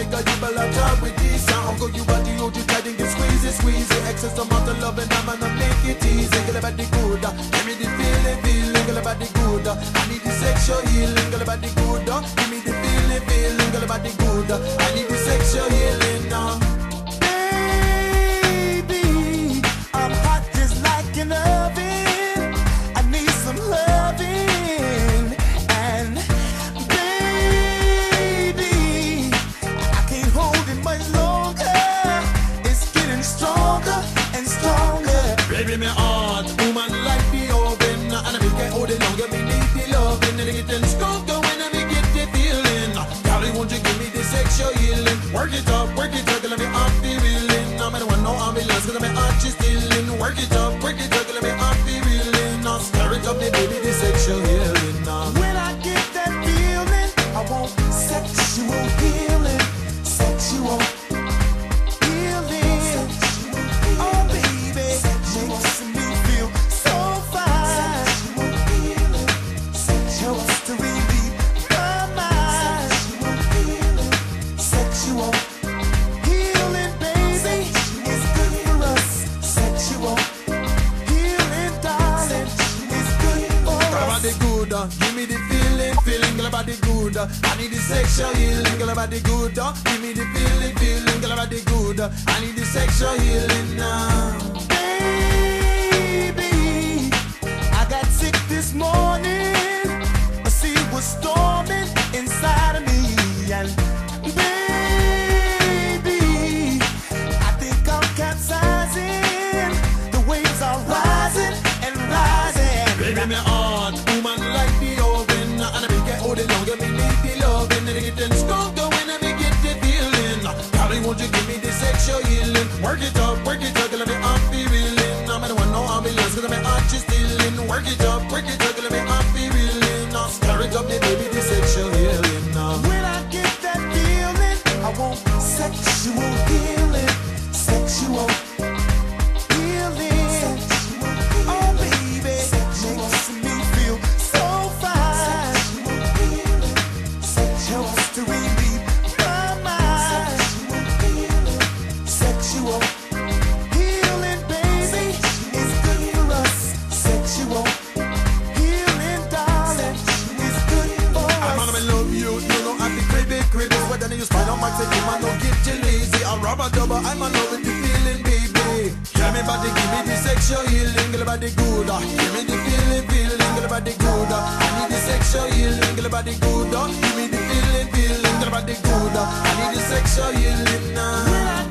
because you better talk with this. Uncle, you body, you try to get squeeze it. Excess amount of love and I'm gonna make it easy. Girl, about the good, give me the feeling. Girl, about the good, I need the sexual healing. Girl, about the good, give me the feeling. Girl, about the good, I need the sexual healing now. Baby, I'm hot just like an oven. I need some loving. And baby, I can't hold it much longer. It's getting stronger and stronger. Baby, me heart, woman like the oven, and I can't hold it longer. Me need the loving, and it getting stronger when I get the feeling. Golly, won't you give me the sexual healing? Work it up, girl, let me off the reeling. I'm the one, no ambulance, cause I'm heart is stealing. Work it up, girl, let me off the reeling. Now stir it up, the baby, the sexual healing now. When I get that feeling, I want sexual healing. Sexual healing. Oh baby, makes me feel so fine. Helps to relieve my mind. Sexual healing, baby, is good for us. Sexual healing, darling, is good for Girl, about us. the good, give me the feeling, girl, about the good. I need the sexual healing, girl, about the good. Give me the feeling, girl, about the good. I need the sexual healing now. Baby, I got sick this morning. A sea was storming inside of me, and baby, I think I'm capsizing. The waves are rising and rising. Baby, me heart, woman like the oven, and I can't hold it longer. Me need the loving, and it getting stronger when I get the feeling. Golly, won't you give me the sexual healing? Work it up, girl, let me off the reeling. I'm the one, no ambulance, cause I'm heart is stealing. Work it up, girl, let me off the reeling. Now stir it up, the baby, the sexual healing now. When I get that feeling, I want sexual healing. Sexual healing. Oh baby, makes me feel so fine. Helps to relieve my mind. Sexual healing, baby, is good for us. Sexual healing, darling, is good for I'm us. gonna love you, you know I be crazy. But then you spend on my take him, I don't get you lazy. I rub a double, I'm in love with the feeling, baby. Give me body, give me the sexual healing, girl, about the good. Give me the feeling, girl, about the good. I need the sexual healing, girl, about the good. Give me the feeling, girl, about the good. I need the sexual healing now.